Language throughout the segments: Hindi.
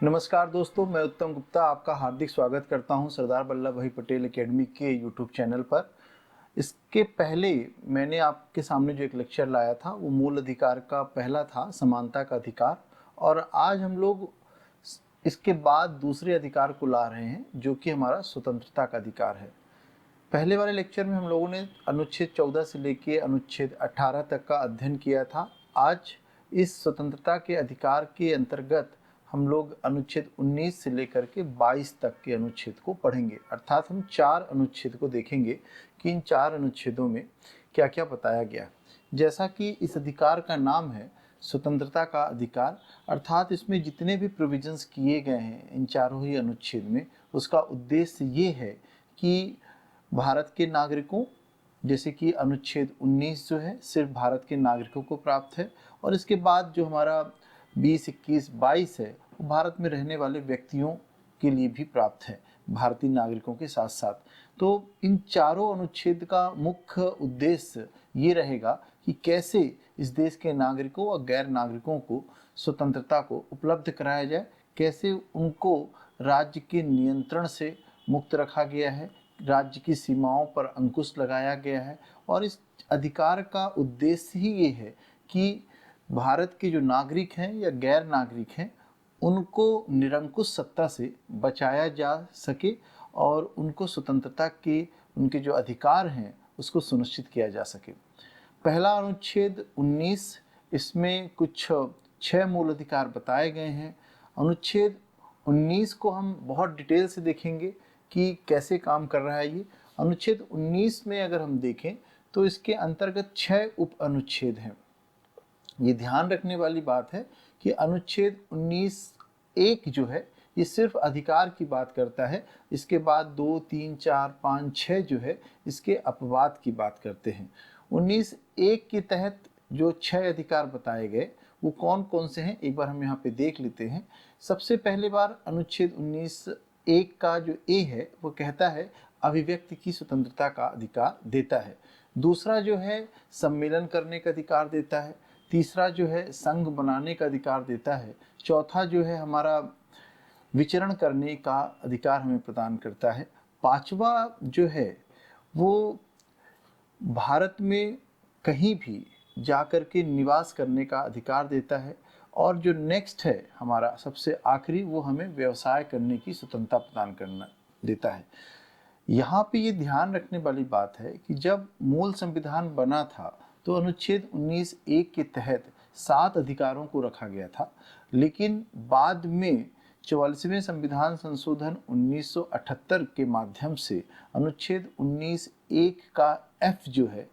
नमस्कार दोस्तों, मैं उत्तम गुप्ता आपका हार्दिक स्वागत करता हूं सरदार वल्लभ भाई पटेल एकेडमी के यूट्यूब चैनल पर। इसके पहले मैंने आपके सामने जो एक लेक्चर लाया था वो मूल अधिकार का पहला था, समानता का अधिकार। और आज हम लोग इसके बाद दूसरे अधिकार को ला रहे हैं जो कि हमारा स्वतंत्रता का अधिकार है। पहले वाले लेक्चर में हम लोगों ने अनुच्छेद 14 से लेके अनुच्छेद 18 तक का अध्ययन किया था। आज इस स्वतंत्रता के अधिकार के अंतर्गत हम लोग अनुच्छेद 19 से लेकर के 22 तक के अनुच्छेद को पढ़ेंगे। अर्थात हम 4 अनुच्छेद को देखेंगे कि इन 4 अनुच्छेदों में क्या क्या बताया गया। जैसा कि इस अधिकार का नाम है स्वतंत्रता का अधिकार, अर्थात इसमें जितने भी प्रोविजंस किए गए हैं इन चारों ही अनुच्छेद में, उसका उद्देश्य ये है कि भारत के नागरिकों, जैसे कि अनुच्छेद 19 जो है सिर्फ भारत के नागरिकों को प्राप्त है, और इसके बाद जो हमारा 20, 21, 22 है वो भारत में रहने वाले व्यक्तियों के लिए भी प्राप्त है, भारतीय नागरिकों के साथ साथ। तो इन चारों अनुच्छेद का मुख्य उद्देश्य ये रहेगा कि कैसे इस देश के नागरिकों और गैर नागरिकों को स्वतंत्रता को उपलब्ध कराया जाए, कैसे उनको राज्य के नियंत्रण से मुक्त रखा गया है, राज्य की सीमाओं पर अंकुश लगाया गया है। और इस अधिकार का उद्देश्य ही ये है कि भारत के जो नागरिक हैं या गैर नागरिक हैं उनको निरंकुश सत्ता से बचाया जा सके और उनको स्वतंत्रता के उनके जो अधिकार हैं उसको सुनिश्चित किया जा सके। पहला अनुच्छेद 19, इसमें कुछ 6 मूल अधिकार बताए गए हैं। अनुच्छेद 19 को हम बहुत डिटेल से देखेंगे कि कैसे काम कर रहा है ये। अनुच्छेद 19 में अगर हम देखें तो इसके अंतर्गत 6 उप अनुच्छेद हैं। ये ध्यान रखने वाली बात है कि अनुच्छेद 19(1) जो है ये सिर्फ अधिकार की बात करता है। इसके बाद 2, 3, 4, 5, 6 जो है इसके अपवाद की बात करते हैं। 19(1) के तहत जो 6 अधिकार बताए गए वो कौन कौन से हैं एक बार हम यहाँ पे देख लेते हैं। सबसे पहले बार अनुच्छेद 19(1) का जो ए है वो कहता है अभिव्यक्ति की स्वतंत्रता का अधिकार देता है। दूसरा जो है सम्मेलन करने का अधिकार देता है। तीसरा जो है संघ बनाने का अधिकार देता है। चौथा जो है हमारा विचरण करने का अधिकार हमें प्रदान करता है। पांचवा जो है वो भारत में कहीं भी जाकर के निवास करने का अधिकार देता है। और जो नेक्स्ट है हमारा सबसे आखिरी, वो हमें व्यवसाय करने की स्वतंत्रता प्रदान करना देता है। यहाँ पे ये ध्यान रखने वाली बात है कि जब मूल संविधान बना था तो अनुच्छेद 19(1) के तहत 7 अधिकारों को रखा गया था, लेकिन बाद में 44वें संविधान संशोधन 1978 के माध्यम से अनुच्छेद 19(1) का एफ जो है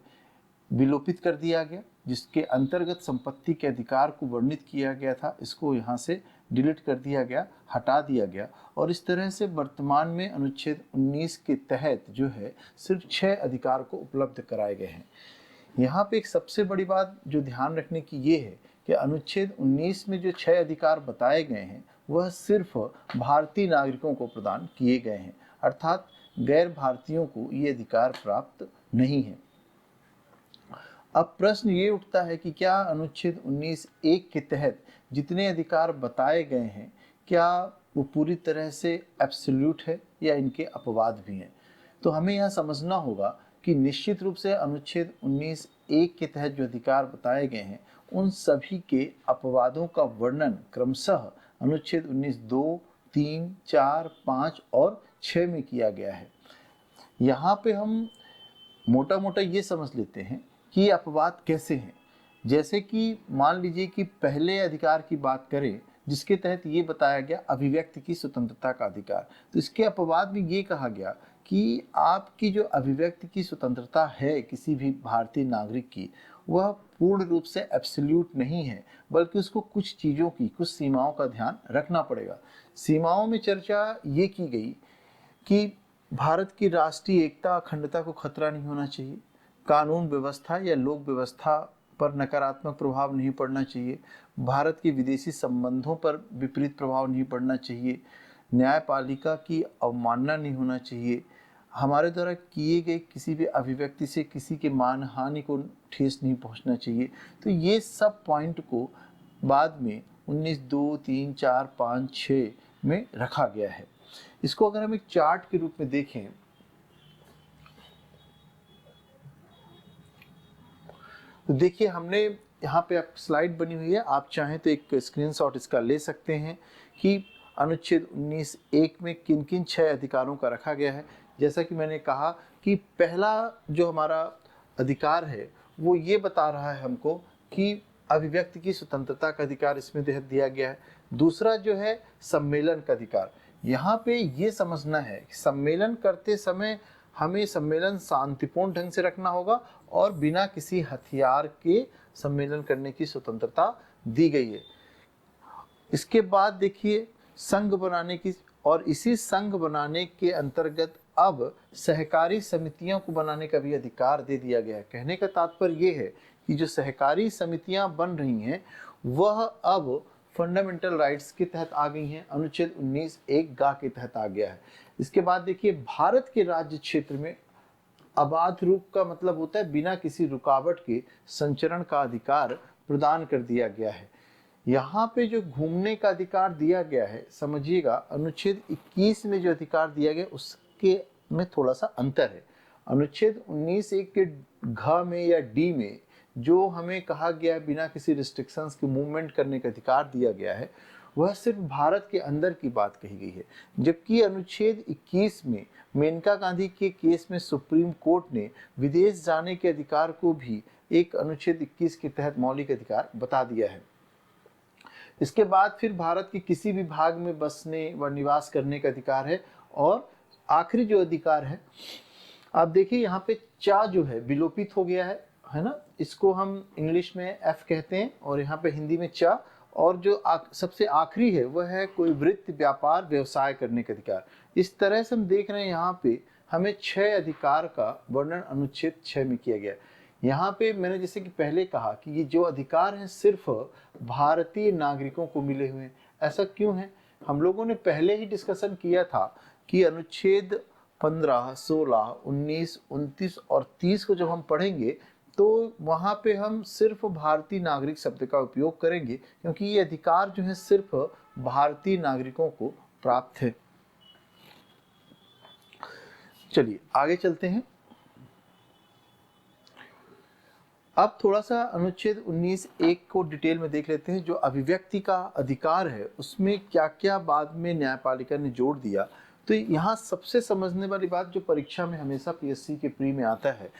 विलोपित कर दिया गया, जिसके अंतर्गत संपत्ति के अधिकार को वर्णित किया गया था। इसको यहाँ से डिलीट कर दिया गया, हटा दिया गया। और इस तरह से वर्तमान में अनुच्छेद 19 के तहत जो है सिर्फ 6 अधिकार को उपलब्ध कराए गए हैं। यहाँ पे एक सबसे बड़ी बात जो ध्यान रखने की ये है कि अनुच्छेद 19 में जो 6 अधिकार बताए गए हैं वह सिर्फ भारतीय नागरिकों को प्रदान किए गए हैं, अर्थात गैर भारतीयों को ये अधिकार प्राप्त नहीं है। अब प्रश्न ये उठता है कि क्या अनुच्छेद 19(1) के तहत जितने अधिकार बताए गए हैं क्या वो पूरी तरह से एब्सोल्यूट है या इनके अपवाद भी हैं। तो हमें यह समझना होगा कि निश्चित रूप से अनुच्छेद 19(1) के तहत जो अधिकार बताए गए हैं उन सभी के अपवादों का वर्णन क्रमशः अनुच्छेद 19(2), 3, 4, 5 और 6 में किया गया है। यहाँ पे हम मोटा मोटा ये समझ लेते हैं कि ये अपवाद कैसे हैं। जैसे कि मान लीजिए कि पहले अधिकार की बात करें जिसके तहत ये बताया गया अभिव्यक्ति की स्वतंत्रता का अधिकार, तो इसके अपवाद में ये कहा गया कि आपकी जो अभिव्यक्ति की स्वतंत्रता है किसी भी भारतीय नागरिक की, वह पूर्ण रूप से एब्सोल्यूट नहीं है, बल्कि उसको कुछ चीज़ों की, कुछ सीमाओं का ध्यान रखना पड़ेगा। सीमाओं में चर्चा ये की गई कि भारत की राष्ट्रीय एकता अखंडता को खतरा नहीं होना चाहिए, कानून व्यवस्था या लोक व्यवस्था पर नकारात्मक प्रभाव नहीं पड़ना चाहिए, भारत के विदेशी संबंधों पर विपरीत प्रभाव नहीं पड़ना चाहिए, न्यायपालिका की अवमानना नहीं होना चाहिए, हमारे द्वारा किए गए किसी भी अभिव्यक्ति से किसी के मानहानि को ठेस नहीं पहुंचना चाहिए। तो ये सब पॉइंट को बाद में 19, 2, 3, 4, 5, 6 में रखा गया है। इसको अगर हम एक चार्ट के रूप में देखें तो देखिए, हमने यहाँ पे आप स्लाइड बनी हुई है, आप चाहें तो एक स्क्रीनशॉट इसका ले सकते हैं कि अनुच्छेद 19(1) में किन किन 6 अधिकारों का रखा गया है। जैसा कि मैंने कहा कि पहला जो हमारा अधिकार है वो ये बता रहा है हमको कि अभिव्यक्ति की स्वतंत्रता का अधिकार इसमें दिया गया है। दूसरा जो है सम्मेलन का अधिकार। यहाँ पे ये समझना है कि सम्मेलन करते समय हमें सम्मेलन शांतिपूर्ण ढंग से रखना होगा और बिना किसी हथियार के सम्मेलन करने की स्वतंत्रता दी गई है। इसके बाद देखिए संघ बनाने की, और इसी संघ बनाने के अंतर्गत अब सहकारी समितियों को बनाने का भी अधिकार दे दिया गया है। कहने का तात्पर्य ये है कि जो सहकारी समितियां बन रही हैं वह अब फंडामेंटल राइट्स के तहत आ गई हैं, अनुच्छेद 19(1) के तहत आ गया है। इसके बाद देखिए भारत के राज्य क्षेत्र में अबाध रूप का मतलब होता है बिना किसी रुकावट के संचरण का अधिकार प्रदान कर दिया गया है। यहाँ पे जो घूमने का अधिकार दिया गया है, समझिएगा अनुच्छेद 21 में जो अधिकार दिया गया उसके में थोड़ा सा अंतर है। अनुच्छेद 19(1) के घ में या डी में जो हमें कहा गया है बिना किसी रिस्ट्रिक्शंस के मूवमेंट करने का अधिकार दिया गया है, वह सिर्फ भारत के अंदर की बात कही गई है। जबकि अनुच्छेद 21 में मेनका गांधी के केस में सुप्रीम कोर्ट ने विदेश जाने के अधिकार को भी एक अनुच्छेद 21 के तहत मौलिक अधिकार बता दिया है। इसके बाद फिर भारत के किसी भी भाग में बसने व निवास करने का अधिकार है। और आखिरी जो अधिकार है, आप देखिए यहाँ पे चा जो है विलोपित हो गया है ना, इसको हम इंग्लिश में एफ कहते हैं और यहाँ पे हिंदी में चा। और जो सबसे आखिरी है वह है कोई वृत्ति, व्यापार, व्यवसाय करने का अधिकार। इस तरह से हम देख रहे हैं यहाँ पे हमें 6 अधिकार का वर्णन अनुच्छेद 6 में किया गया। यहाँ पे मैंने जैसे कि पहले कहा कि ये जो अधिकार हैं सिर्फ भारतीय नागरिकों को मिले हुए हैं। ऐसा क्यों है? हम लोगों ने पहले ही डिस्कशन किया था कि अनुच्छेद 15, 16, 19, 29 और 30 को जब हम पढ़ेंगे तो वहाँ पे हम सिर्फ भारतीय नागरिक शब्द का उपयोग करेंगे, क्योंकि ये अधिकार जो है सिर्फ भारतीय नागरिकों को प्राप्त है। चलिए आगे चलते हैं। अब थोड़ा सा अनुच्छेद 19(1) को डिटेल में देख लेते हैं। जो अभिव्यक्ति का अधिकार है उसमें क्या क्या बाद में न्यायपालिका ने जोड़ दिया। तो यहाँ सबसे समझने वाली बात जो परीक्षा में हमेशा पीएससी के प्री में आता है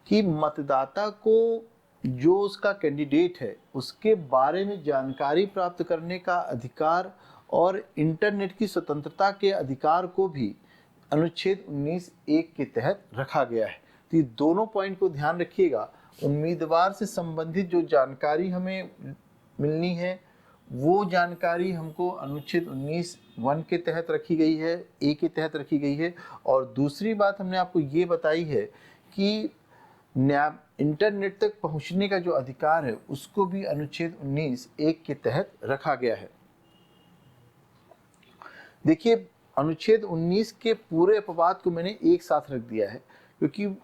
कि मतदाता को जो उसका कैंडिडेट है उसके बारे में जानकारी प्राप्त करने का अधिकार और इंटरनेट की स्वतंत्रता के अधिकार को भी अनुच्छेद 19(1) के तहत रखा गया है। तो ये दोनों पॉइंट को ध्यान रखिएगा। उम्मीदवार से संबंधित जो जानकारी हमें मिलनी है वो जानकारी हमको अनुच्छेद 19(1) के तहत रखी गई है, ए के तहत रखी गई है। और दूसरी बात हमने आपको ये बताई है कि इंटरनेट तक पहुंचने का जो अधिकार है उसको भी अनुच्छेद 19(1) के तहत रखा गया है। देखिए अनुच्छेद 19 के पूरे अपवाद को मैंने एक साथ रख दिया है, क्योंकि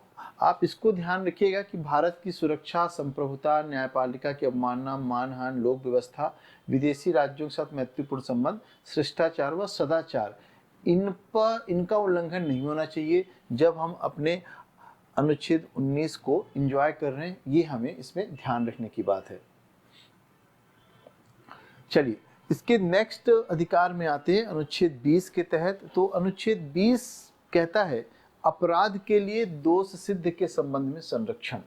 आप इसको ध्यान रखिएगा कि भारत की सुरक्षा, संप्रभुता, न्यायपालिका की अवमानना, मानहानि, लोक व्यवस्था, विदेशी राज्यों के साथ मैत्रीपूर्ण संबंध, शिष्टाचार व सदाचार, इनका उल्लंघन नहीं होना चाहिए जब हम अपने अनुच्छेद 19 को एंजॉय कर रहे हैं। ये हमें इसमें ध्यान रखने की बात है। चलिए इसके नेक्स्ट अधिकार में आते हैं अनुच्छेद 20 के तहत। तो अनुच्छेद 20 कहता है अपराध के लिए दोष सिद्ध के संबंध में संरक्षण।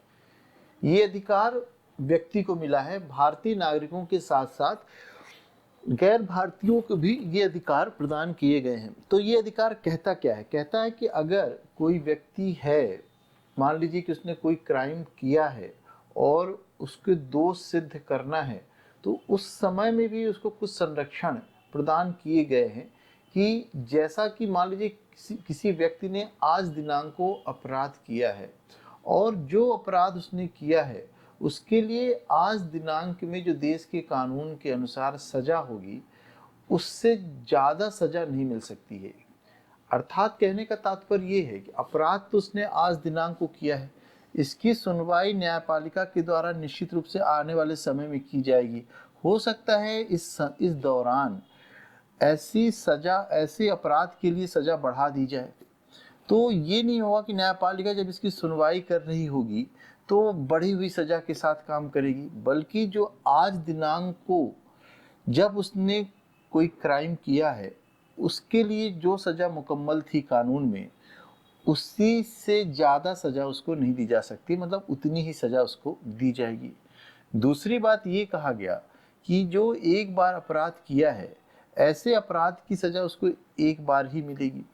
ये अधिकार व्यक्ति को मिला है। भारतीय नागरिकों के साथ साथ गैर भारतीयों को भी ये अधिकार प्रदान किए गए हैं। तो ये अधिकार कहता क्या है? कहता है कि अगर कोई व्यक्ति है, मान लीजिए कि उसने कोई क्राइम किया है और उसके दोष सिद्ध करना है, तो उस समय में भी उसको कुछ संरक्षण प्रदान किए गए हैं कि जैसा कि मान लीजिए किसी व्यक्ति ने आज दिनांक को अपराध किया है और जो अपराध उसने किया है उसके लिए आज दिनांक में जो देश के कानून के अनुसार सजा होगी उससे ज़्यादा सजा नहीं मिल सकती है। अर्थात कहने का तात्पर्य ये है कि अपराध तो उसने आज दिनांक को किया है, इसकी सुनवाई न्यायपालिका के द्वारा निश्चित रूप से आने वाले समय में की जाएगी। हो सकता है इस दौरान ऐसी सजा, ऐसे अपराध के लिए सजा बढ़ा दी जाए। तो ये नहीं होगा कि न्यायपालिका जब इसकी सुनवाई कर रही होगी तो बढ़ी हुई सजा के साथ काम करेगी, बल्कि जो आज दिनांक को जब उसने कोई क्राइम किया है उसके लिए जो सजा मुकम्मल थी कानून में, उसी से ज़्यादा सजा उसको नहीं दी जा सकती, मतलब उतनी ही सजा उसको दी जाएगी। दूसरी बात ये कहा गया कि जो एक बार अपराध किया है ऐसे अपराध की सजा उसको एक बार ही मिलेगी।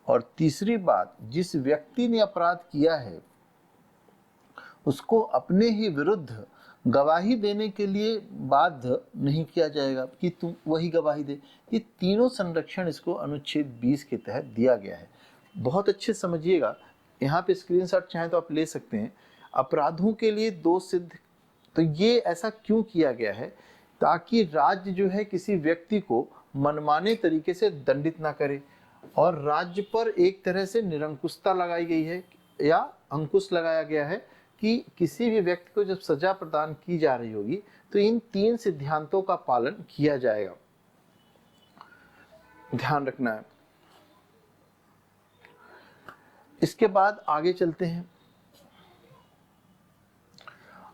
और तीसरी बात, जिस व्यक्ति ने अपराध किया है उसको अपने ही विरुद्ध गवाही देने के लिए बाध्य नहीं किया जाएगा कि तुम वही गवाही दे। ये तीनों संरक्षण इसको अनुच्छेद 20 के तहत दिया गया है। बहुत अच्छे समझिएगा, यहाँ पे स्क्रीनशॉट चाहे तो आप ले सकते हैं। अपराधों के लिए दोष सिद्ध, तो ये ऐसा क्यों किया गया है? ताकि राज्य जो है किसी व्यक्ति को मनमाने तरीके से दंडित ना करे, और राज्य पर एक तरह से निरंकुशता लगाई गई है या अंकुश लगाया गया है कि किसी भी व्यक्ति को जब सजा प्रदान की जा रही होगी तो इन 3 सिद्धांतों का पालन किया जाएगा, ध्यान रखना है। इसके बाद आगे चलते हैं।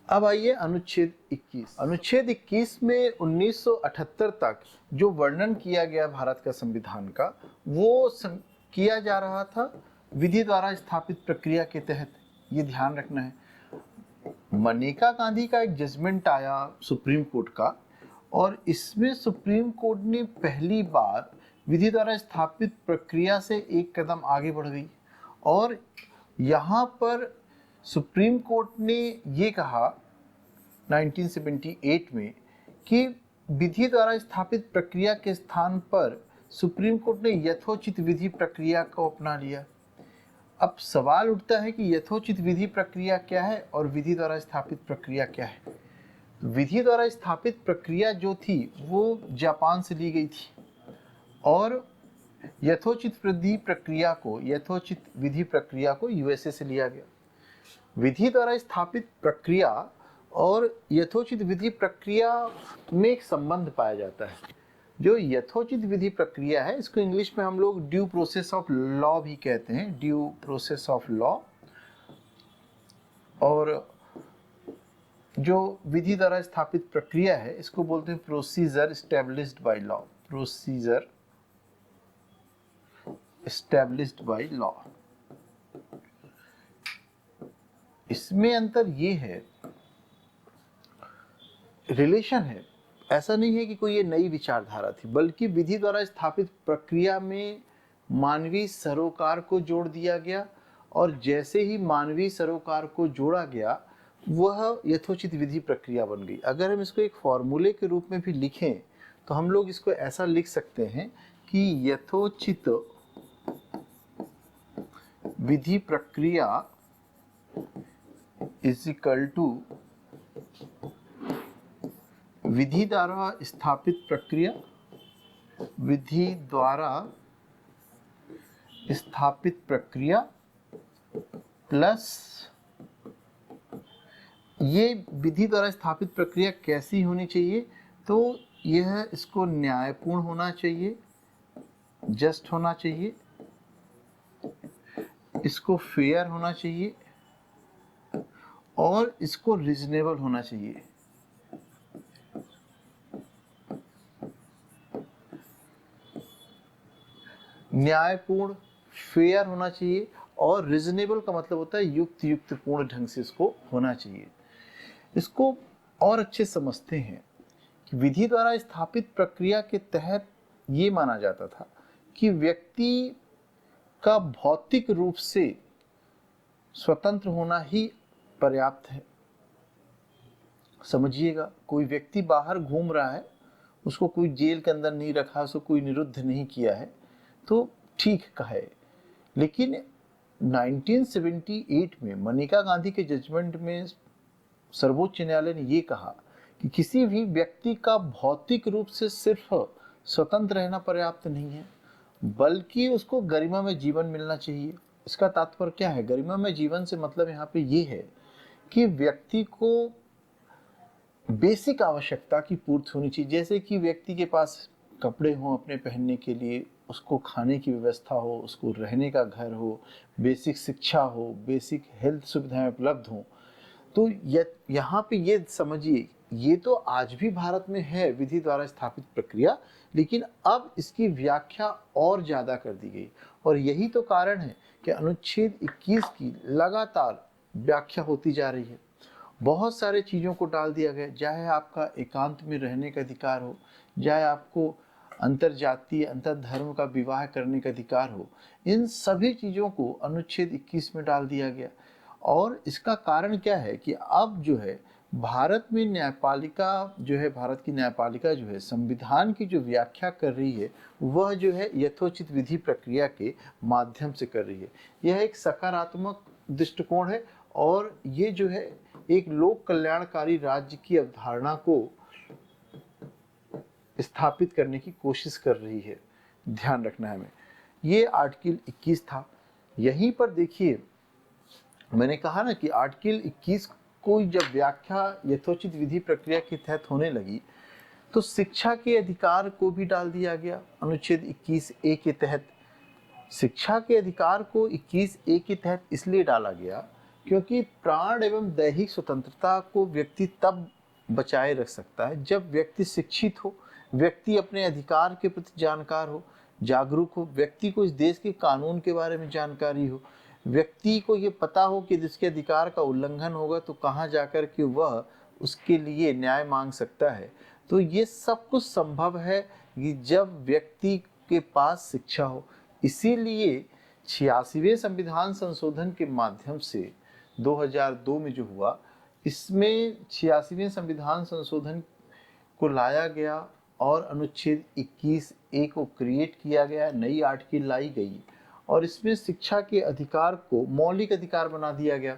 अब आइए अनुच्छेद 21। अनुच्छेद 21 में 1978 तक जो वर्णन किया गया भारत का संविधान का, वो किया जा रहा था विधि द्वारा स्थापित प्रक्रिया के तहत। ये ध्यान रखना है। मनेका गांधी का एक जजमेंट आया सुप्रीम कोर्ट का, और इसमें सुप्रीम कोर्ट ने पहली बार विधि द्वारा स्थापित प्रक्रिया से एक कदम आगे बढ़ गई, और यहाँ पर सुप्रीम कोर्ट ने ये कहा 1978 में कि विधि द्वारा स्थापित प्रक्रिया के स्थान पर सुप्रीम कोर्ट ने यथोचित विधि प्रक्रिया को अपना लिया। अब सवाल उठता है कि यथोचित विधि प्रक्रिया क्या है और विधि द्वारा स्थापित प्रक्रिया क्या है? विधि द्वारा स्थापित प्रक्रिया जो थी वो जापान से ली गई थी, और यथोचित विधि प्रक्रिया को यूएसए से लिया गया। विधि द्वारा स्थापित प्रक्रिया और यथोचित विधि प्रक्रिया में एक संबंध पाया जाता है। जो यथोचित विधि प्रक्रिया है, इसको इंग्लिश में हम लोग ड्यू प्रोसेस ऑफ लॉ भी कहते हैं, ड्यू प्रोसेस ऑफ लॉ। और जो विधि द्वारा स्थापित प्रक्रिया है इसको बोलते हैं procedure established by law, procedure established by law. इसमें अंतर ये है, रिलेशन है। ऐसा नहीं है कि कोई ये नई विचारधारा थी, बल्कि विधि द्वारा स्थापित प्रक्रिया में मानवीय सरोकार को जोड़ दिया गया, और जैसे ही मानवीय सरोकार को जोड़ा गया वह यथोचित विधि प्रक्रिया बन गई। अगर हम इसको एक फॉर्मूले के रूप में भी लिखें तो हम लोग इसको ऐसा लिख सकते हैं कि यथोचित विधि प्रक्रिया इज इक्वल टू विधि द्वारा स्थापित प्रक्रिया, विधि द्वारा स्थापित प्रक्रिया प्लस, ये विधि द्वारा स्थापित प्रक्रिया कैसी होनी चाहिए? तो यह इसको न्यायपूर्ण होना चाहिए, जस्ट होना चाहिए, इसको फेयर होना चाहिए, और इसको रीजनेबल होना चाहिए। न्यायपूर्ण, फेयर होना चाहिए, और रीजनेबल का मतलब होता है युक्तिपूर्ण ढंग से इसको होना चाहिए। इसको और अच्छे समझते हैं कि विधि द्वारा स्थापित प्रक्रिया के तहत ये माना जाता था कि व्यक्ति का भौतिक रूप से स्वतंत्र होना ही पर्याप्त है। समझिएगा, कोई व्यक्ति बाहर घूम रहा है, उसको कोई जेल के अंदर नहीं रखा, उसको कोई निरुद्ध नहीं किया है, तो ठीक कहे। लेकिन 1978 में मनेका गांधी के जजमेंट में सर्वोच्च न्यायालय ने ये कहा कि किसी भी व्यक्ति का भौतिक रूप से सिर्फ स्वतंत्र रहना पर्याप्त नहीं है, बल्कि उसको गरिमा में जीवन मिलना चाहिए। इसका तात्पर्य क्या है? गरिमामय जीवन से मतलब यहाँ पे ये है कि व्यक्ति को बेसिक आवश्यकता की पूर्ति होनी चाहिए। जैसे कि व्यक्ति के पास कपड़े हों अपने पहनने के लिए, उसको खाने की व्यवस्था हो, उसको रहने का घर हो, बेसिक शिक्षा हो, बेसिक हेल्थ सुविधाएं उपलब्ध हों। तो यहाँ पे ये समझिए, ये तो आज भी भारत में है विधि द्वारा स्थापित प्रक्रिया, लेकिन अब इसकी व्याख्या और ज़्यादा कर दी गई। और यही तो कारण है कि अनुच्छेद 21 की लगातार व्याख्या होती जा रही है। बहुत सारे चीज़ों को डाल दिया गया, चाहे आपका एकांत में रहने का अधिकार हो, चाहे आपको अंतर जातीय अंतर धर्म का विवाह करने का अधिकार हो, इन सभी चीज़ों को अनुच्छेद 21 में डाल दिया गया। और इसका कारण क्या है कि अब जो है भारत में न्यायपालिका जो है, भारत की न्यायपालिका जो है संविधान की जो व्याख्या कर रही है, वह जो है यथोचित विधि प्रक्रिया के माध्यम से कर रही है। यह एक सकारात्मक दृष्टिकोण है और ये जो है एक लोक कल्याणकारी राज्य की अवधारणा को स्थापित करने की कोशिश कर रही है। ध्यान रखना है हमें। ये आर्टिकल 21 था। यहीं पर देखिए, मैंने कहा ना कि आर्टिकल 21 को जब व्याख्या यथोचित विधि प्रक्रिया के तहत होने लगी, तो शिक्षा के अधिकार को भी डाल दिया गया अनुच्छेद 21A के तहत। शिक्षा के अधिकार को 21A के तहत इसलिए डाला गया क्योंकि प्राण एवं दैहिक स्वतंत्रता को व्यक्ति तब बचाए रख सकता है जब व्यक्ति शिक्षित हो, व्यक्ति अपने अधिकार के प्रति जानकार हो, जागरूक हो, व्यक्ति को इस देश के कानून के बारे में जानकारी हो, व्यक्ति को ये पता हो कि जिसके अधिकार का उल्लंघन होगा तो कहाँ जाकर के वह उसके लिए न्याय मांग सकता है। तो ये सब कुछ संभव है कि जब व्यक्ति के पास शिक्षा हो। इसीलिए 86वें संविधान संशोधन के माध्यम से 2002 में जो हुआ, इसमें 86वें संविधान संशोधन को लाया गया और अनुच्छेद 21A को क्रिएट किया गया, नई आर्टिकल लाई गई और इसमें शिक्षा के अधिकार को मौलिक अधिकार बना दिया गया।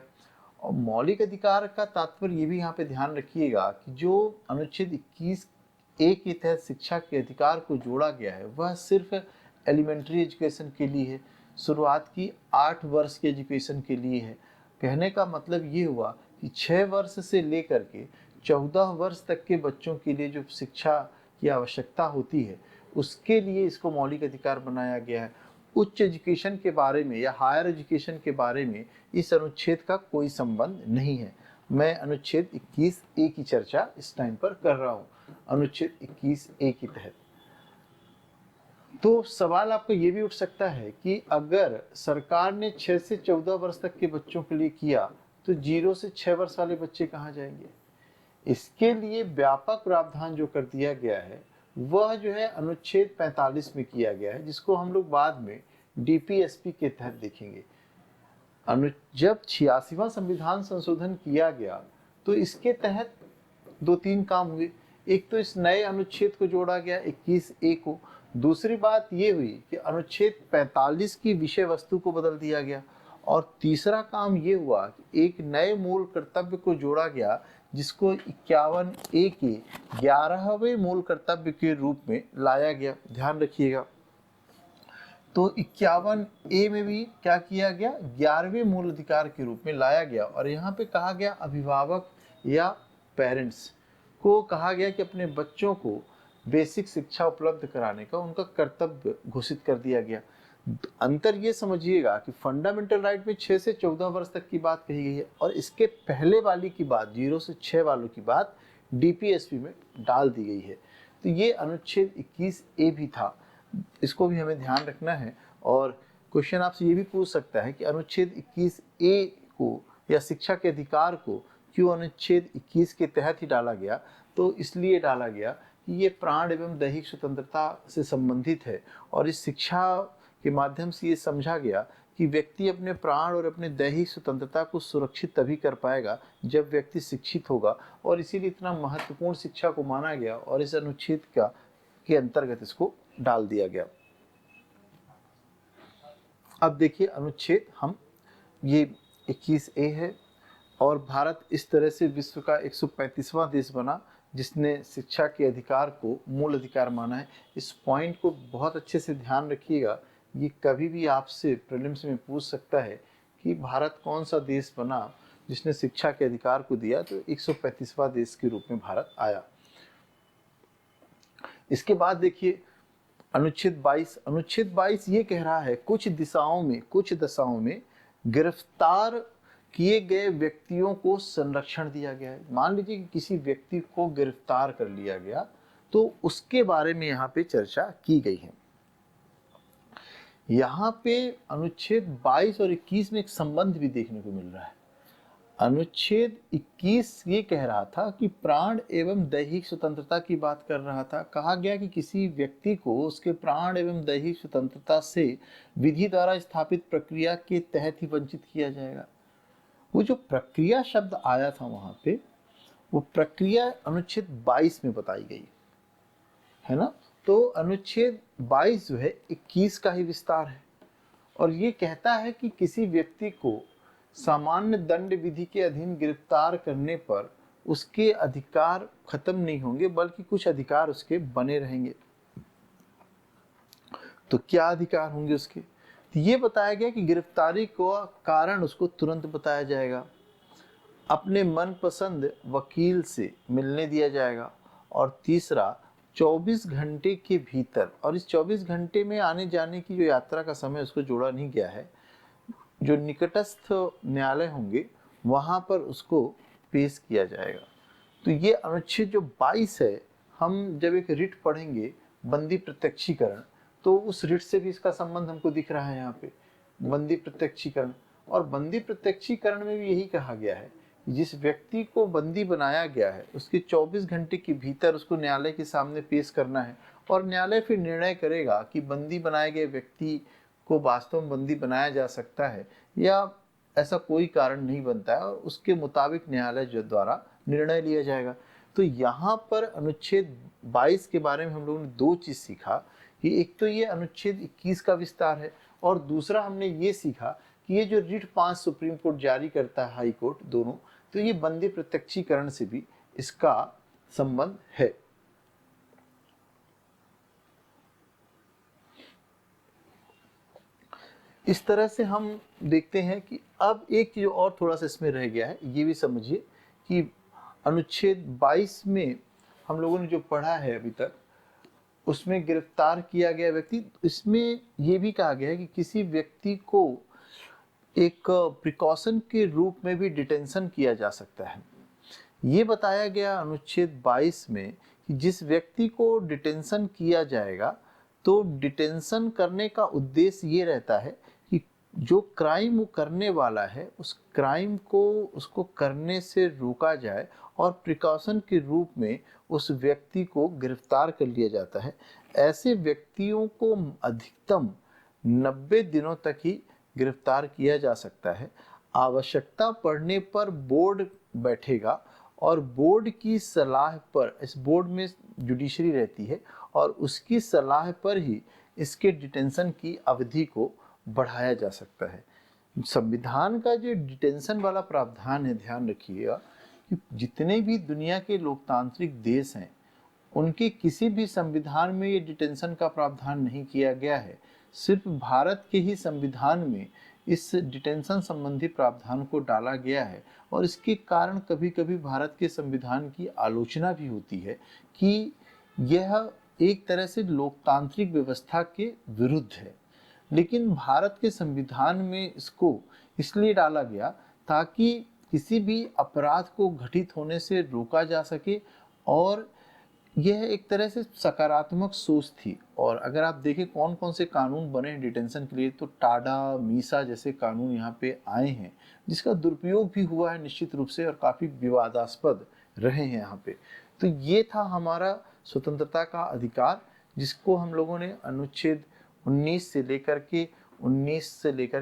और मौलिक अधिकार का तात्पर्य ये भी यहाँ पे ध्यान रखिएगा कि जो अनुच्छेद 21A के तहत शिक्षा के अधिकार को जोड़ा गया है, वह सिर्फ एलिमेंट्री एजुकेशन के लिए है, शुरुआत की 8 वर्ष के एजुकेशन के लिए है। कहने का मतलब ये हुआ कि 6 वर्ष से लेकर के 14 वर्ष तक के बच्चों के लिए जो शिक्षा की आवश्यकता होती है, उसके लिए इसको मौलिक अधिकार बनाया गया है। उच्च एजुकेशन के बारे में या हायर एजुकेशन के बारे में इस अनुच्छेद का कोई संबंध नहीं है। मैं अनुच्छेद 21A की चर्चा इस टाइम पर कर रहा हूँ, अनुच्छेद 21A के तहत। तो सवाल आपका ये भी उठ सकता है कि अगर सरकार ने 6 से 14 वर्ष तक के बच्चों के लिए किया, तो 0 से 6 वर्ष वाले बच्चे कहाँ जाएंगे? इसके लिए व्यापक प्रावधान जो कर दिया गया है, वह जो है अनुच्छेद 45 में किया गया है, जिसको हम लोग बाद में DPSP के तहत देखेंगे। जब 86वां संविधान संशोधन किया गया तो इसके तहत 2-3 काम हुए। एक तो इस नए अनुच्छेद को जोड़ा गया 21A को। दूसरी बात ये हुई कि अनुच्छेद 45 की विषय वस्तु को बदल दिया गया। और तीसरा काम ये हुआ कि एक नए मूल कर्तव्य को जोड़ा गया, जिसको 51A के 11वें मूल कर्तव्य के रूप में लाया गया। ध्यान रखिएगा। तो 51A में भी क्या किया गया? 11वें मूल अधिकार के रूप में लाया गया। और यहाँ पे कहा गया अभिभावक या पेरेंट्स को कहा गया कि अपने बच्चों को बेसिक शिक्षा उपलब्ध कराने का उनका कर्तव्य घोषित कर दिया गया। अंतर ये समझिएगा कि फंडामेंटल राइट में 6 से 14 वर्ष तक की बात कही गई है और इसके पहले वाली की बात, 0 से 6 वालों की बात, DPSP में डाल दी गई है। तो ये अनुच्छेद 21A भी था, इसको भी हमें ध्यान रखना है। और क्वेश्चन आपसे ये भी पूछ सकता है कि अनुच्छेद 21A को या शिक्षा के अधिकार को क्यों अनुच्छेद 21 के तहत ही डाला गया? तो इसलिए डाला गया कि ये प्राण एवं दैहिक स्वतंत्रता से संबंधित है और इस शिक्षा के माध्यम से ये समझा गया कि व्यक्ति अपने प्राण और अपने दैहिक स्वतंत्रता को सुरक्षित तभी कर पाएगा जब व्यक्ति शिक्षित होगा। और इसीलिए इतना महत्वपूर्ण शिक्षा को माना गया और इस अनुच्छेद के अंतर्गत इसको डाल दिया गया। अब देखिए अनुच्छेद, हम ये 21A है और भारत इस तरह से विश्व का 135वां देश बना जिसने शिक्षा के अधिकार को मूल अधिकार माना है। इस पॉइंट को बहुत अच्छे से ध्यान रखिएगा। ये कभी भी आपसे प्रीलिम्स में पूछ सकता है कि भारत कौन सा देश बना जिसने शिक्षा के अधिकार को दिया, तो 135वां देश के रूप में भारत आया। इसके बाद देखिए अनुच्छेद 22 ये कह रहा है कुछ दशाओं में गिरफ्तार किए गए व्यक्तियों को संरक्षण दिया गया है। मान लीजिए कि किसी व्यक्ति को गिरफ्तार कर लिया गया तो उसके बारे में यहाँ पे चर्चा की गई है। यहाँ पे अनुच्छेद 22 और 21 में एक संबंध भी देखने को मिल रहा है। अनुच्छेद 21 ये कह रहा था कि प्राण एवं दैहिक स्वतंत्रता की बात कर रहा था। कहा गया कि किसी व्यक्ति को उसके प्राण एवं दैहिक स्वतंत्रता से विधि द्वारा स्थापित प्रक्रिया के तहत ही वंचित किया जाएगा। वो जो प्रक्रिया शब्द आया था वहां पे, वो प्रक्रिया अनुच्छेद 22 में बताई गई है ना। तो अनुच्छेद 22 जो है 21 का ही विस्तार है और ये कहता है कि किसी व्यक्ति को सामान्य दंड विधि के अधीन गिरफ्तार करने पर उसके अधिकार खत्म नहीं होंगे बल्कि कुछ अधिकार उसके बने रहेंगे। तो क्या अधिकार होंगे उसके? तो ये बताया गया कि गिरफ्तारी को कारण उसको तुरंत बताया जाएगा, अपने मनपसंद वकील से मिलने दिया जाएगा, और तीसरा 24 घंटे के भीतर, और इस 24 घंटे में आने जाने की जो यात्रा का समय उसको जोड़ा नहीं गया है, जो निकटस्थ न्यायालय होंगे वहां पर उसको पेश किया जाएगा। तो ये अनुच्छेद जो 22 है, हम जब एक रिट पढ़ेंगे बंदी प्रत्यक्षीकरण, तो उस रिट से भी इसका संबंध हमको दिख रहा है यहाँ पे, बंदी प्रत्यक्षीकरण। और बंदी प्रत्यक्षीकरण में भी यही कहा गया है कि जिस व्यक्ति को बंदी बनाया गया है उसके 24 घंटे के भीतर उसको न्यायालय के सामने पेश करना है, और न्यायालय फिर निर्णय करेगा कि बंदी बनाए गए व्यक्ति को वास्तव में बंदी बनाया जा सकता है या ऐसा कोई कारण नहीं बनता है, और उसके मुताबिक न्यायालय जो द्वारा निर्णय लिया जाएगा। तो यहाँ पर अनुच्छेद 22 के बारे में हम लोगों ने दो चीज सीखा कि एक तो ये अनुच्छेद 21 का विस्तार है, और दूसरा हमने ये सीखा कि ये जो रिट 5 सुप्रीम कोर्ट जारी करता है, हाई कोर्ट दोनों, तो ये बंदी प्रत्यक्षीकरण से भी इसका संबंध है। इस तरह से हम देखते हैं कि अब एक चीज और थोड़ा सा इसमें रह गया है, ये भी समझिए कि अनुच्छेद 22 में हम लोगों ने जो पढ़ा है अभी तक, उसमें गिरफ्तार किया गया व्यक्ति, इसमें ये भी कहा गया है कि किसी व्यक्ति को एक प्रिकॉशन के रूप में भी डिटेंशन किया जा सकता है। ये बताया गया अनुच्छेद 22 में कि जिस व्यक्ति को डिटेंशन किया जाएगा, तो डिटेंशन करने का उद्देश्य ये रहता है कि जो क्राइम वो करने वाला है उस क्राइम को उसको करने से रोका जाए, और प्रिकॉशन के रूप में उस व्यक्ति को गिरफ्तार कर लिया जाता है। ऐसे व्यक्तियों को अधिकतम 90 दिनों तक ही गिरफ्तार किया जा सकता है। आवश्यकता पड़ने पर बोर्ड बैठेगा और बोर्ड की सलाह पर, इस बोर्ड में जुडिशरी रहती है, और उसकी सलाह पर ही इसके डिटेंशन की अवधि को बढ़ाया जा सकता है। संविधान का जो डिटेंशन वाला प्रावधान है, ध्यान रखिएगा कि जितने भी दुनिया के लोकतांत्रिक देश हैं उनके किसी भी संविधान में ये डिटेंशन का प्रावधान नहीं किया गया है। सिर्फ भारत के ही संविधान में इस डिटेंशन संबंधी प्रावधान को डाला गया है, और इसके कारण कभी कभी भारत के संविधान की आलोचना भी होती है कि यह एक तरह से लोकतांत्रिक व्यवस्था के विरुद्ध है। लेकिन भारत के संविधान में इसको इसलिए डाला गया ताकि किसी भी अपराध को घटित होने से रोका जा सके, और यह एक तरह से सकारात्मक सोच थी। और अगर आप देखें कौन कौन से कानून बने हैं डिटेंशन के लिए, तो टाडा, मीसा जैसे कानून यहाँ पे आए हैं, जिसका दुरुपयोग भी हुआ है निश्चित रूप से, और काफ़ी विवादास्पद रहे हैं यहाँ पे। तो ये था हमारा स्वतंत्रता का अधिकार, जिसको हम लोगों ने अनुच्छेद 19 से लेकर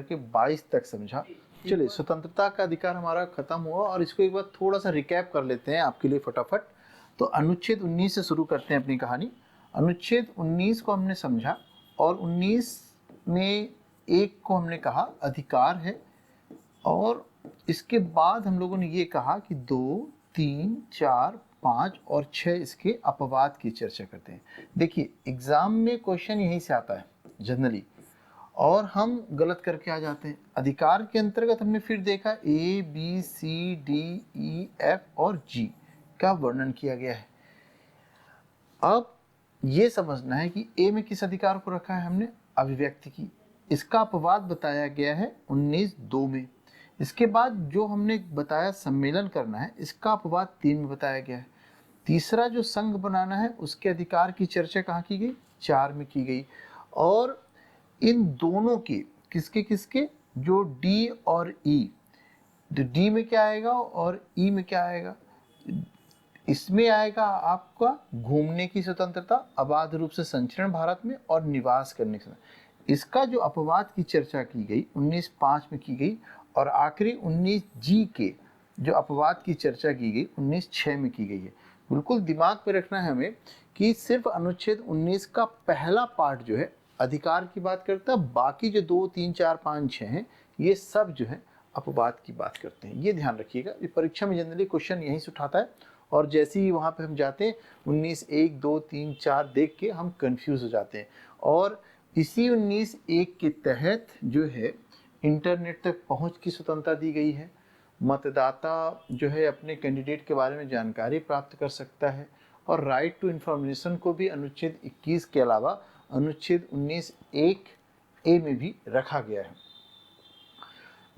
के 22 तक समझा। चलिए, स्वतंत्रता का अधिकार हमारा खत्म हुआ, और इसको एक बार थोड़ा सा रिकैप कर लेते हैं आपके लिए फटाफट। तो अनुच्छेद 19 से शुरू करते हैं अपनी कहानी। अनुच्छेद 19 को हमने समझा, और 19 में एक को हमने कहा अधिकार है, और इसके बाद हम लोगों ने ये कहा कि 2, 3, 4, 5 और 6 इसके अपवाद की चर्चा करते हैं। देखिए, एग्जाम में क्वेश्चन यहीं से आता है जनरली, और हम गलत करके आ जाते हैं। अधिकार के अंतर्गत हमने फिर देखा A, B, C, D, E, F और G का वर्णन किया गया है। अब ये समझना है कि A में किस अधिकार को रखा है हमने, अभिव्यक्ति की। इसका अपवाद बताया गया है 19(2) में। इसके बाद जो हमने बताया सम्मेलन करना है, इसका अपवाद 3 में बताया गया है। तीसरा जो संघ बनाना है उसके अधिकार की चर्चा कहाँ की गई, 4 में की गई। और इन दोनों के किसके किसके, जो डी और ई, तो डी में क्या आएगा और ई में क्या आएगा, इसमें आएगा आपका घूमने की स्वतंत्रता, अबाध रूप से संचरण भारत में और निवास करने की। इसका जो अपवाद की चर्चा की गई 19(5) में की गई और आखिरी 19(G) के जो अपवाद की चर्चा की गई 19(6) में की गई है। बिल्कुल दिमाग में रखना है हमें कि सिर्फ अनुच्छेद 19 का पहला पार्ट जो है अधिकार की बात करता है, बाकी जो 2, 3, 4, 5, 6 हैं ये सब जो है अपवाद की बात करते हैं। ये ध्यान रखिएगा, ये परीक्षा में जनरली क्वेश्चन यहीं से उठाता है और जैसे ही वहाँ पे हम जाते हैं 19(1), 2, 3, 4 देख के हम कंफ्यूज हो जाते हैं। और इसी 19(1) के तहत जो है इंटरनेट तक पहुँच की स्वतंत्रता दी गई है। मतदाता जो है अपने कैंडिडेट के बारे में जानकारी प्राप्त कर सकता है और राइट टू इन्फॉर्मेशन को भी अनुच्छेद 21 के अलावा अनुच्छेद 19(1) में भी रखा गया है।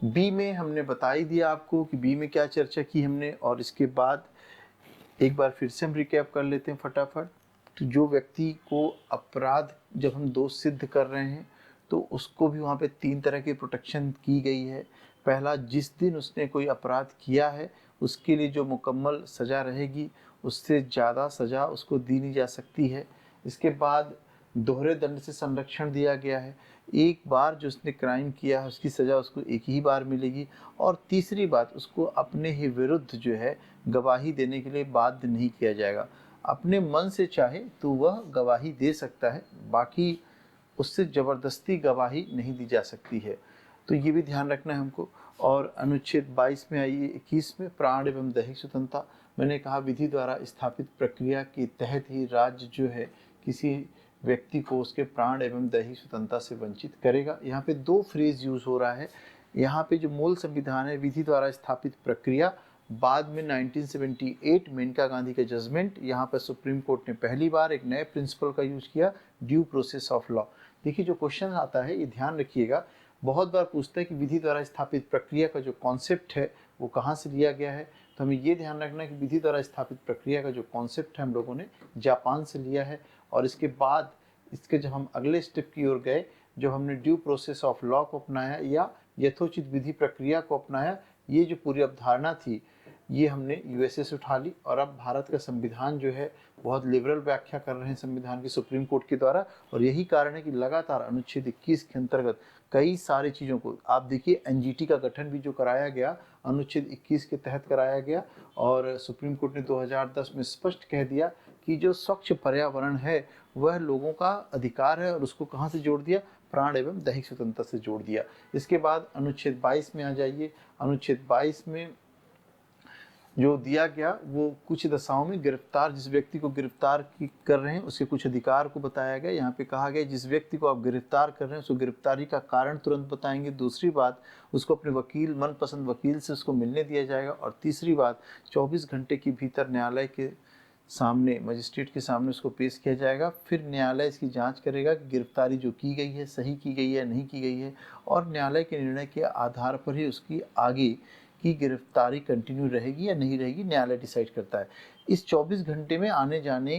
बी में हमने बता ही दिया आपको कि बी में क्या चर्चा की हमने, और इसके बाद एक बार फिर से हम रिकैप कर लेते हैं फटाफट। तो जो व्यक्ति को अपराध जब हम दोष सिद्ध कर रहे हैं तो उसको भी वहाँ पे 3 तरह की प्रोटेक्शन की गई है। पहला, जिस दिन उसने कोई अपराध किया है उसके लिए जो मुकम्मल सज़ा रहेगी उससे ज़्यादा सज़ा उसको दी नहीं जा सकती है। इसके बाद दोहरे दंड से संरक्षण दिया गया है, एक बार जो उसने क्राइम किया है उसकी सज़ा उसको एक ही बार मिलेगी। और तीसरी बात, उसको अपने ही विरुद्ध जो है गवाही देने के लिए बाध्य नहीं किया जाएगा। अपने मन से चाहे तो वह गवाही दे सकता है, बाकी उससे ज़बरदस्ती गवाही नहीं दी जा सकती है। तो ये भी ध्यान रखना है हमको। और अनुच्छेद 22 में आइए 21 में प्राण एवं दैहिक स्वतंत्रता। मैंने कहा विधि द्वारा स्थापित प्रक्रिया के तहत ही राज्य जो है किसी व्यक्ति को उसके प्राण एवं दैहिक स्वतंत्रता से वंचित करेगा। यहाँ पे 2 फ्रेज यूज हो रहा है। यहाँ पे जो मूल संविधान है विधि द्वारा स्थापित प्रक्रिया, बाद में 1978 मेनका गांधी का जजमेंट, यहाँ पर सुप्रीम कोर्ट ने पहली बार एक नए प्रिंसिपल का यूज किया, ड्यू प्रोसेस ऑफ लॉ। देखिए जो क्वेश्चन आता है ये ध्यान रखिएगा, बहुत बार पूछता है कि विधि द्वारा स्थापित प्रक्रिया का जो कॉन्सेप्ट है वो कहाँ से लिया गया है। तो हमें ये ध्यान रखना है कि विधि द्वारा स्थापित प्रक्रिया का जो कॉन्सेप्ट है हम लोगों ने जापान से लिया है। और इसके बाद इसके जब हम अगले स्टेप की ओर गए, जब हमने ड्यू प्रोसेस ऑफ लॉ को अपनाया या यथोचित विधि प्रक्रिया को अपनाया, ये जो पूरी अवधारणा थी ये हमने यूएसए से उठा ली। और अब भारत का संविधान जो है बहुत लिबरल व्याख्या कर रहे हैं संविधान की सुप्रीम कोर्ट के द्वारा। और यही कारण है कि लगातार अनुच्छेद 21 के अंतर्गत कई सारी चीज़ों को आप देखिए, एनजीटी का गठन भी जो कराया गया अनुच्छेद 21 के तहत कराया गया। और सुप्रीम कोर्ट ने 2010 में स्पष्ट कह दिया कि जो स्वच्छ पर्यावरण है वह लोगों का अधिकार है, और उसको कहाँ से जोड़ दिया, प्राण एवं दैहिक स्वतंत्रता से जोड़ दिया। इसके बाद अनुच्छेद 22 में आ जाइए। अनुच्छेद 22 में जो दिया गया वो कुछ दशाओं में गिरफ्तार, जिस व्यक्ति को गिरफ्तार कर रहे हैं उसके कुछ अधिकार को बताया गया। यहाँ पे कहा गया जिस व्यक्ति को आप गिरफ्तार कर रहे हैं उसको गिरफ्तारी का कारण तुरंत बताएंगे। दूसरी बात, उसको अपने वकील, मनपसंद वकील से उसको मिलने दिया जाएगा। और तीसरी बात, 24 घंटे के भीतर न्यायालय के सामने, मजिस्ट्रेट के सामने उसको पेश किया जाएगा। फिर न्यायालय इसकी जांच करेगा कि गिरफ्तारी जो की गई है सही की गई है नहीं की गई है, और न्यायालय के निर्णय के आधार पर ही उसकी आगे की गिरफ्तारी कंटिन्यू रहेगी या नहीं रहेगी, न्यायालय डिसाइड करता है। इस 24 घंटे में आने जाने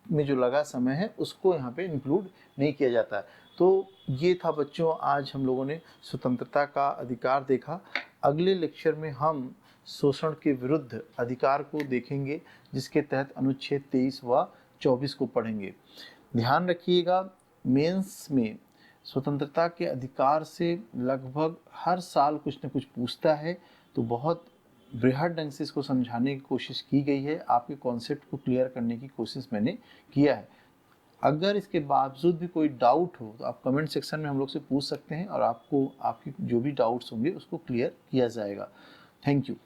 में जो लगा समय है उसको यहाँ पे इंक्लूड नहीं किया जाता है। तो ये था बच्चों, आज हम लोगों ने स्वतंत्रता का अधिकार देखा। अगले लेक्चर में हम शोषण के विरुद्ध अधिकार को देखेंगे, जिसके तहत अनुच्छेद 23 व 24 को पढ़ेंगे। ध्यान रखिएगा, मेंस में स्वतंत्रता के अधिकार से लगभग हर साल कुछ न कुछ पूछता है, तो बहुत बृहद ढंग से इसको समझाने की कोशिश की गई है। आपके कॉन्सेप्ट को क्लियर करने की कोशिश मैंने किया है। अगर इसके बावजूद भी कोई डाउट हो तो आप कमेंट सेक्शन में हम लोग से पूछ सकते हैं, और आपको आपकी जो भी डाउट्स होंगे उसको क्लियर किया जाएगा। Thank you.